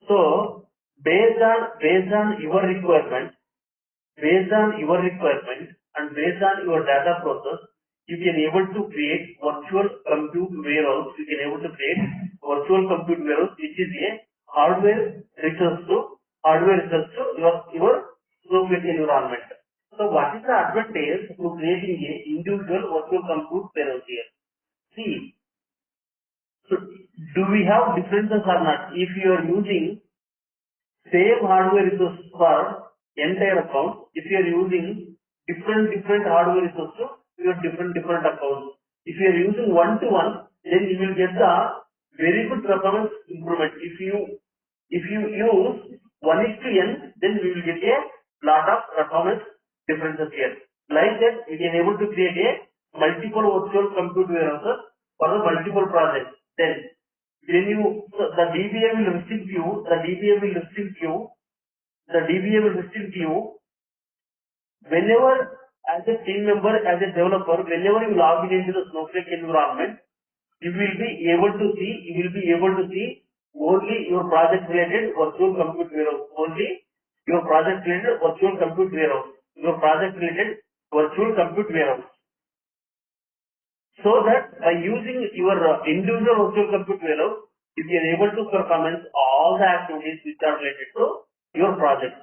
So based on your requirement, and based on your data process, you can able to create virtual compute warehouse. You can able to create virtual compute warehouse, which is a hardware resource to your Snowflake environment. So what is the advantage to creating a individual virtual compute warehouse here? See, so do we have differences or not? If you are using same hardware resource for entire account, if you are using different hardware resources to your different accounts, if you are using one-to-one, then you will get the very good performance improvement. If you use 1:n, then we will get a lot of performance differences here. Like that, we can able to create a multiple virtual compute warehouses for the multiple projects. Then when you, so the DBA will restrict you whenever, as a team member, as a developer, whenever you log in into the Snowflake environment, you will be able to see only your project related virtual compute warehouse, so that by using your individual virtual compute warehouse, you can able to performance all the activities which are related to your project.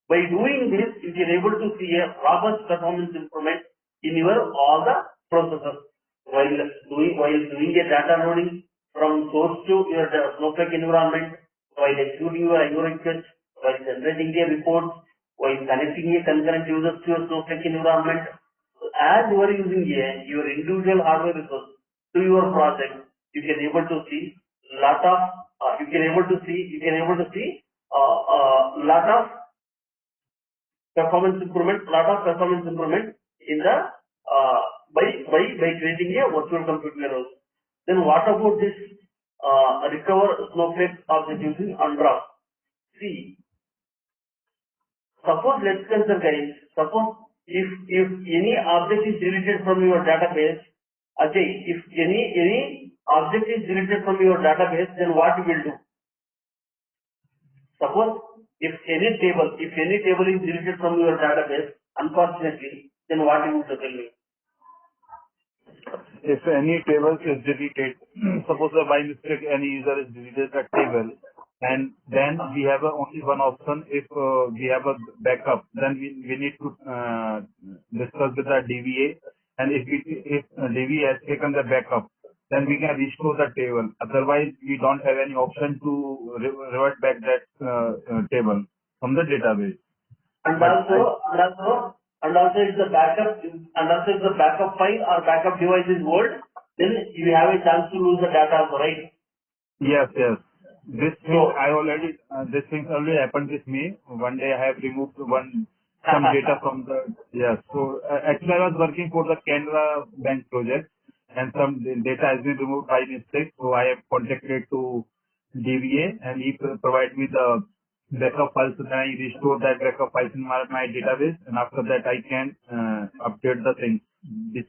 By doing this, you can able to see a robust performance improvement in your all the processes while doing a data loading from source to your Snowflake environment, while executing your IO request, while generating a report, while connecting a concurrent users to your Snowflake environment. So as you are using your individual hardware resource to your project, you can able to see lot of lot of performance improvement in the by creating a virtual compute warehouse. Then what about this recover Snowflake object using undraft? See, suppose let's consider guys, suppose if any object is deleted from your database, if any object is deleted from your database, then what you will do? Suppose if any table is deleted from your database, unfortunately, then what you would tell me? If any table is deleted, suppose by mistake any user is deleted a table, and then we have only one option. If we have a backup, then we need to discuss with the DBA, and if DBA has taken the backup, then we can restore the table. Otherwise, we don't have any option to revert back that table from the database. And also if the backup file or backup device is old, then you have a chance to lose the data also, right? Yes. This thing already happened with me. One day I have removed some data from the So actually I was working for the Canada Bank project, and some data has been removed by mistake. So I have contacted to DBA, and he provided me the backup files. So then I restore that backup files in my database, and after that I can update the things this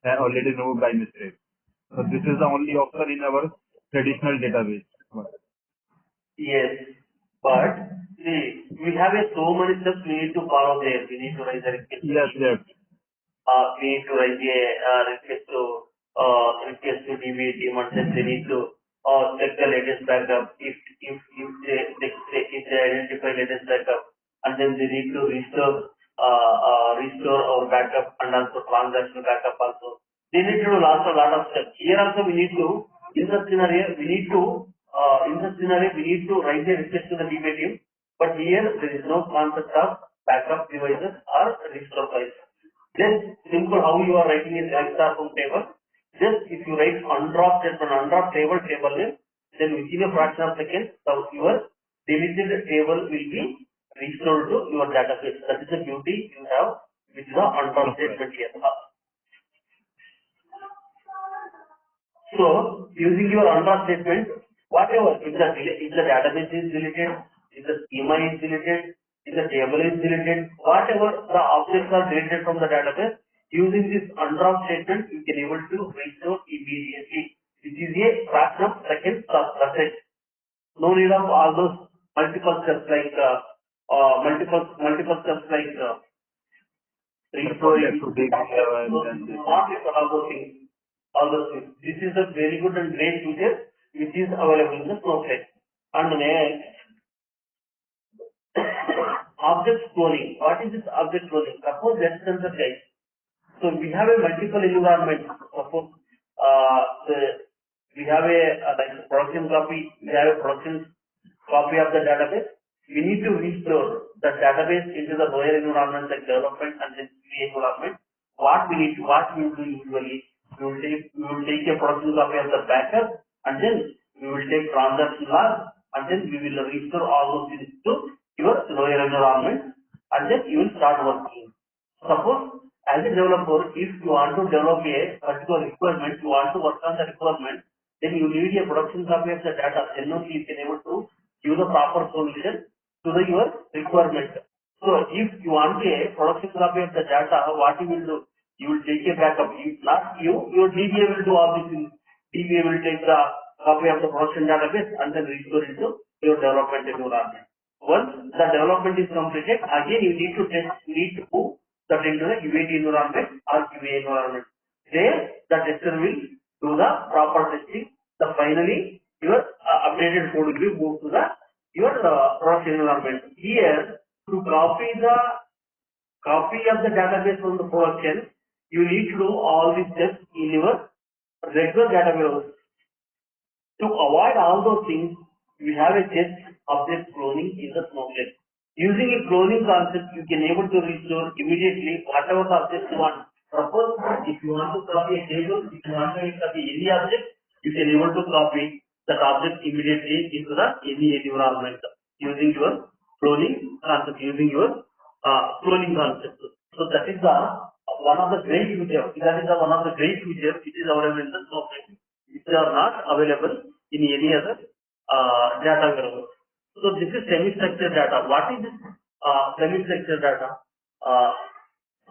already removed by mistake. So this is the only option in our traditional database. Yes, but see, we have so many steps we need to follow there. We need to raise a request. Yes. We need to raise a request to DBA team, and then they need to check the latest backup. If they identify latest backup, and then they need to restore our backup and also transactional backup also. They need to do lots of steps. Here also we need to, in such scenario, we need to raise a request to the DBA team. But here there is no concept of backup devices or restore files. Just simple how you are writing a select star from table. Just if you write undraft table name, then within a fraction of seconds, your deleted table will be restored to your database. That is the beauty you have with the undraft statement here. So using your undraft statement, whatever, if the database is deleted, if the schema is deleted, if the table is deleted, whatever the objects are deleted from the database, using this undraft statement, you can able to restore immediately, which is a fraction of seconds. That's it. No need of all those multiple steps like multiple steps like restoring, all those things. This is a very good and great feature which is available in the Snowflake. And next, object cloning. What is this object cloning? Suppose let's consider guys. So we have a multiple environment. Suppose we have a like production copy. We have a production copy of the database. We need to restore the database into the lower environment like development and then QA environment. What we will do usually, we will take a production copy of the backup and then we will take transaction log and then we will restore all those things to your lower environment and then you will start working. Suppose as a developer, if you want to develop a particular requirement, you want to work on the requirement, then you need a production copy of the data. Then only you can able to give the proper solution to your requirement. So if you want a production copy of the data, what you will do? You will take a backup. If not your DBA will do all these things. DBA will take the copy of the production database and then restore it to your development environment. Once the development is completed, again you need to move that into the UAT environment or QA environment. There the tester will do the proper testing. The finally your updated code will be moved to the your production environment. Here to copy of the database from the production, you need to do all these steps in your regular database. To avoid all those things, we have a test object cloning in the Snowflake. Using a cloning concept, you can able to restore immediately whatever the object you want. Suppose if you want to copy a table, if you want to copy any object, you can able to copy that object immediately into the any environment using your cloning concept, So that is the one of the great features. That is the one of the great features which is available in the Snowflake, which are not available in any other data warehouse. So this is semi-structured data. What is this semi-structured data?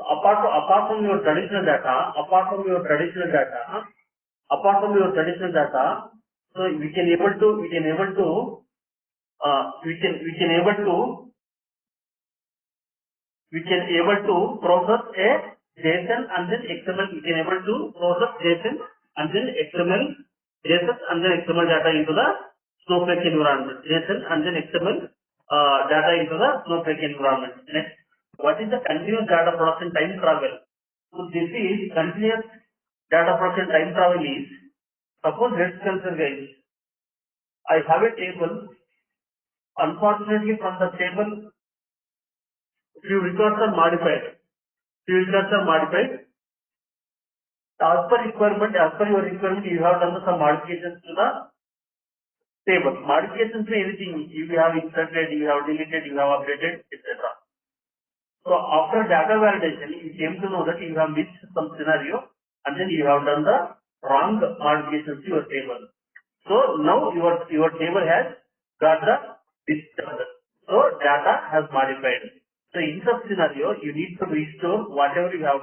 Apart from your traditional data, so we can able to process a JSON and then XML. We can able to process JSON and then XML data into the Snowflake environment. JSON and then XML data into the Snowflake environment. Next, what is the continuous data production time travel? So this is continuous data production time travel is, suppose let's consider guys, I have a table. Unfortunately, from the table, few records are modified. As per your requirement, you have done some modifications to the table. Modifications to anything you have inserted, you have deleted, you have updated, etc. So after data validation, you came to know that you have missed some scenario and then you have done the wrong modifications to your table. So now your table has got the disturbed. So data has modified. So in such scenario, you need to restore whatever you had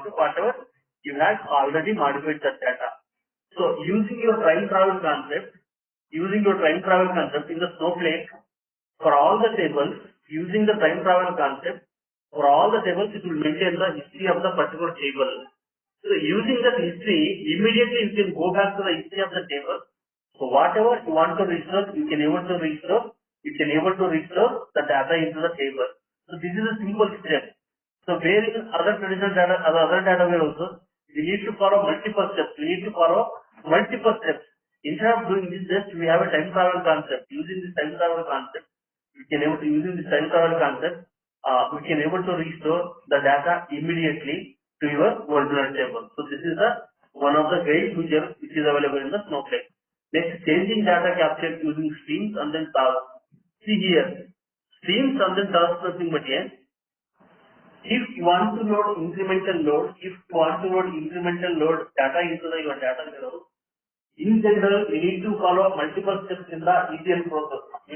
already modified that data. So using your time travel concept in the Snowflake for all the tables, using the time travel concept for all the tables, it will maintain the history of the particular table. So using that history, immediately you can go back to the history of the table. So whatever you want to restore, you can able to restore the data into the table. So this is a simple step. So where in other traditional data, other data warehouses, we need to follow multiple steps. Instead of doing this, just we have a time travel concept. Using this time travel concept, we can able to restore the data immediately to your original table. So this is one of the great features which is available in the Snowflake. Next, changing data capture using streams and then tasks. See here, streams and then tasks nothing but here. If you want to load incremental load data into your data warehouse, in general, we need to follow multiple steps in the ETL process.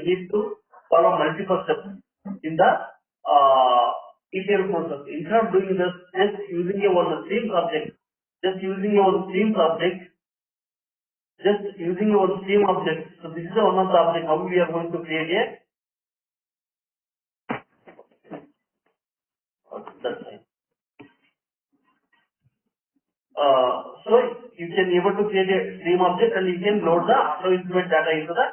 Instead of doing this, just using your streams object, So this is one of the object. How we are going to create a So you can able to create a stream object and you can load the auto implement data into the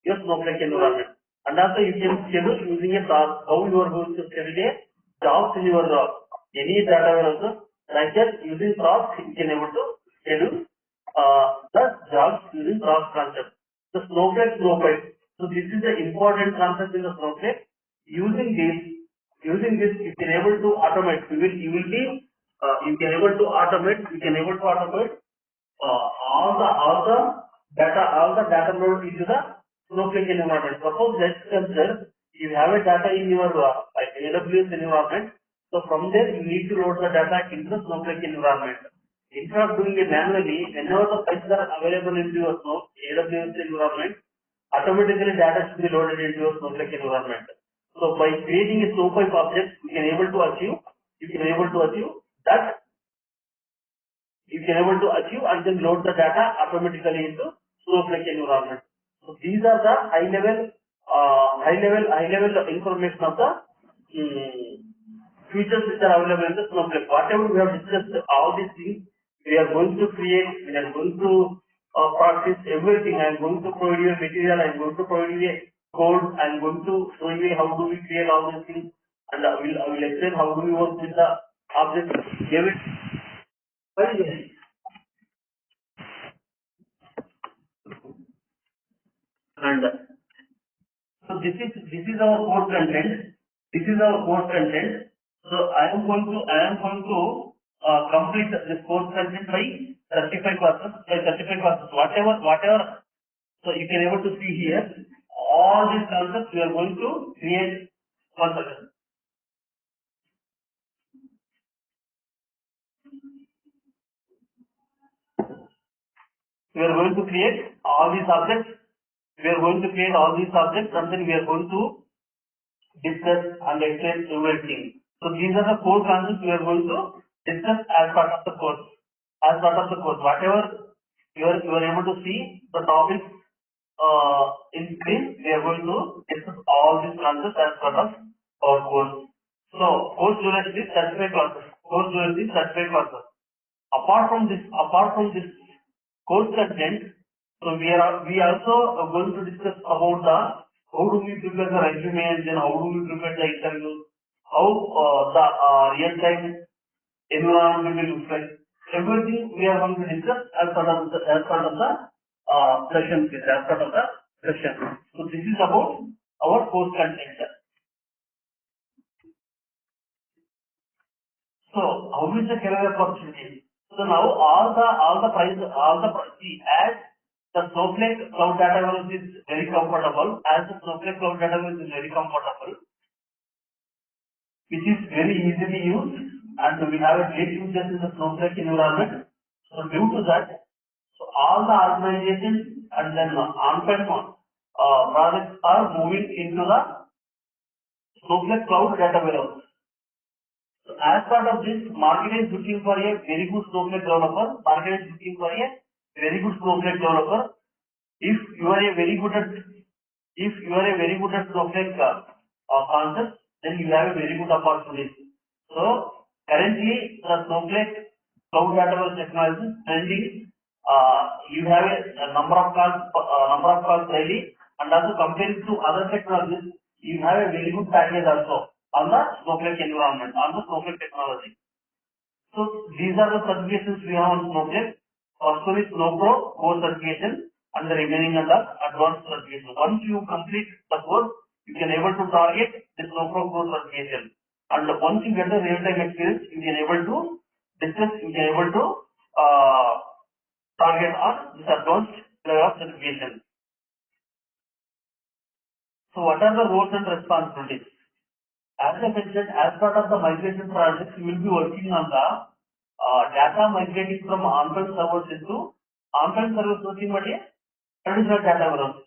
your Snowflake environment. And also you can schedule using a task, how you are going to schedule a jobs in your any data warehouse. Like that using tasks you can able to schedule the jobs using task concept. The Snowflake. So this is the important concept in the Snowflake. Using this you can able to automate. You can able to automate all the data load into the Snowflake environment. Suppose let's consider you have a data in your AWS environment. So from there you need to load the data into the Snowflake environment. Instead of doing it manually, whenever the files are available into your AWS environment, automatically data should be loaded into your Snowflake environment. So by creating a Snowflake object, you can able to achieve that. You can able to achieve and then load the data automatically into Snowflake environment. So these are the high level information of the features which are available in the Snowflake. Whatever we have discussed, all these things we are going to create, we are going to practice everything. I am going to provide you a material, I am going to provide you a code, I am going to show you how do we create all these things, and I will explain how do we work with the object. Give it. And so this is our course content. So I am going to complete this course content by 35 classes. Whatever. So you can able to see here all these concepts we are going to create. One second. We are going to create all these objects. And then we are going to discuss and explain everything. So these are the four concepts we are going to discuss as part of the course. Whatever you are able to see the topics in screen, we are going to discuss all these concepts as part of our course. So course duration is 35 classes. Apart from this course content, so we also going to discuss about the how do we prepare the resume and then how do we prepare the interview, how the real-time environment will look like. Everything we are going to discuss as part of the session. So this is about our course content. So how is the career opportunity? So now all the as the Snowflake Cloud Data Warehouse is very comfortable, which is very easily used, and we have a great users in the Snowflake environment. So due to that, so all the organizations and then on-prem projects are moving into the Snowflake Cloud Data Warehouse. So as part of this, market is looking for a very good Snowflake developer. If you are a very good at Snowflake concepts, then you have a very good opportunity. So currently the Snowflake Cloud Data Warehouse technology is trending. You have a number of calls daily, and also compared to other technologies, you have a very good package also on the Snowflake environment, on the Snowflake technology. So these are the certifications we have on Snowflake. First one is SnowPro core certification, and the remaining are the advanced certification. Once you complete the course, you can able to target the SnowPro core certification. And once you get the real-time experience, you can able to target on this advanced level of certification. So what are the roles and responsibilities? As I mentioned, as part of the migration project, you will be working on the data migrating from on-prem servers into on-prem servers working what is traditional data warehouse,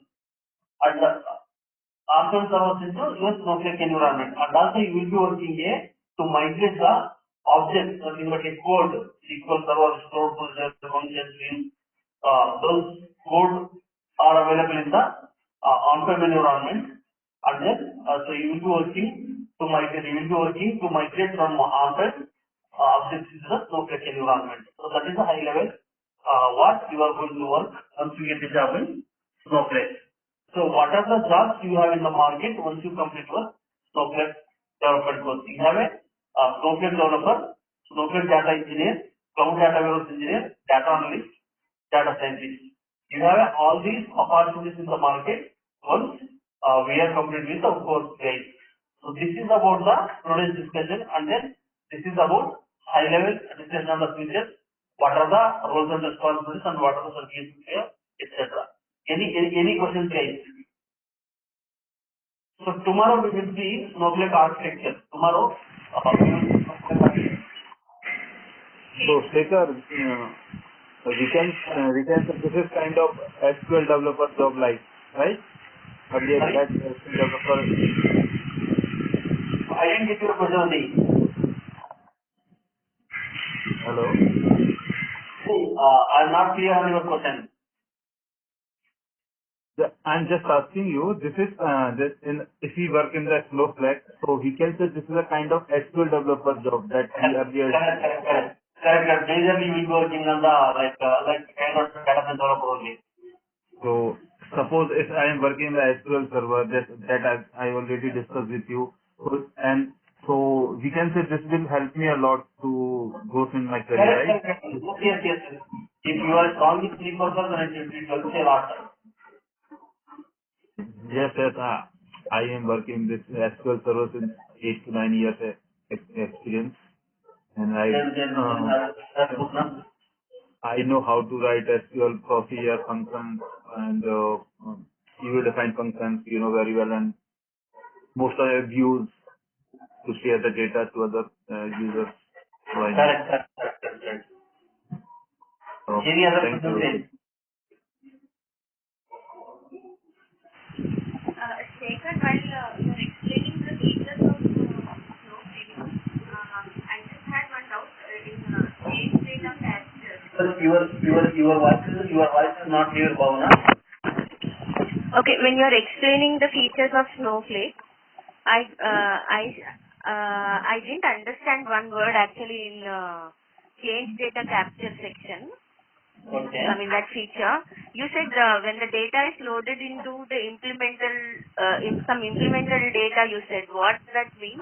and on-prem servers into your Snowflake environment. And also you will be working here to migrate the objects, nothing but a code, SQL Server, stored procedures, function streams. Those code are available in the on-prem environment, and then so you will be working to migrate from on-prem objects in the Snowflake environment. So that is the high level what you are going to work once you get the job in Snowflake. So what are the jobs you have in the market once you complete your Snowflake development course? You have a Snowflake developer, Snowflake data engineer, cloud data warehouse engineer, data analyst, data scientist. You have all these opportunities in the market once we are complete with our course guys. So this is about the today's discussion, and then this is about high level discussion on the features. What are the roles and responsibilities and what are the certifications here, etc. Any questions guys? So tomorrow we will see Snowflake architecture. Tomorrow we will see Snowflake architecture. So Shekhar, we can say this is kind of SQL developer job like, right? Earlier that SQL developer. I didn't get your question. Hello. I'm not clear on your question. I'm just asking you, this is if we work in the Snowflake, so we can say this is a kind of SQL developer job that we earlier. Correct. Majorly we will be working on the like kind of database developer only. So suppose if I am working in the SQL server that I already discussed with you, and so we can say this will help me a lot to go in my career, right? Yes. If you are strong in C++, then it will help you a lot. Yes. I am working with SQL server since 8 to 9 years experience, and I know how to write SQL procedure functions and user-defined functions, very well, and most of the views to share the data to other users. Correct. Any other questions? Shekhar, while you're explaining the features of Snowflake, I just had one doubt in change data capture. Your voice is not clear, Bhavana. Okay, when you're explaining the features of Snowflake, I didn't understand one word actually in change data capture section. Okay. I mean that feature. You said when the data is loaded into the some implemental data, you said what that means?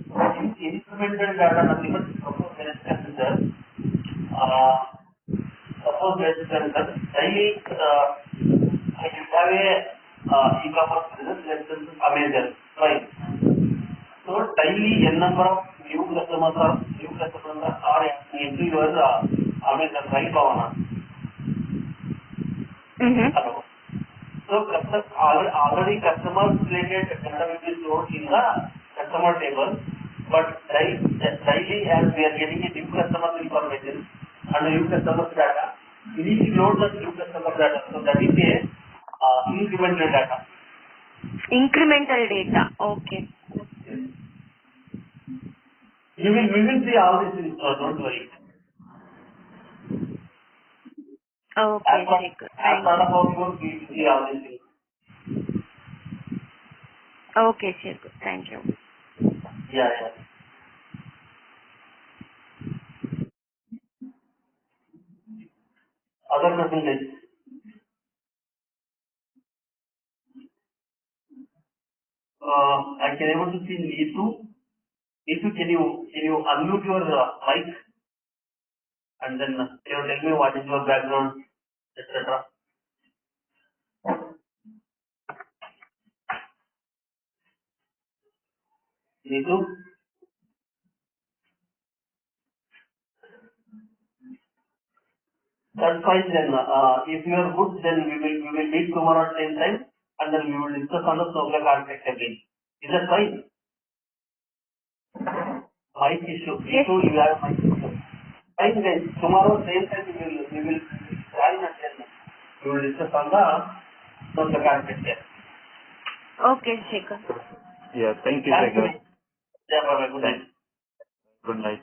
Implemental data nothing but suppose there is consider daily I have a e-commerce business, let's say Amazon, right? So daily n number of new customers are into your Amazon, right, Bhavana? Hello. So already customers related data will be stored in the customer table, but daily as we are getting a new customer information and the new customer data, we need to load the new customer data. So that is a incremental data. Incremental data. Okay. We will see all this in don't worry. Okay, Shekhar. As part of our work, we will see all these things. Okay, Shekhar. Thank you. Yeah. Other questions? I can able to see Neetu. Neetu, can you unmute your mic and then tell me what is your background, etc. Neetu? That's fine then. If you are good, then we will meet tomorrow at same time and then we will discuss on the Snowflake architecture again. Is that fine? Mic issue. Yes. You have mic issue. Fine then. Tomorrow same time we will join and then we will discuss on the Snowflake architecture. Okay, Shekhar. Yeah, thank you, Shekhar. Yeah, bye-bye. Good night. Good night.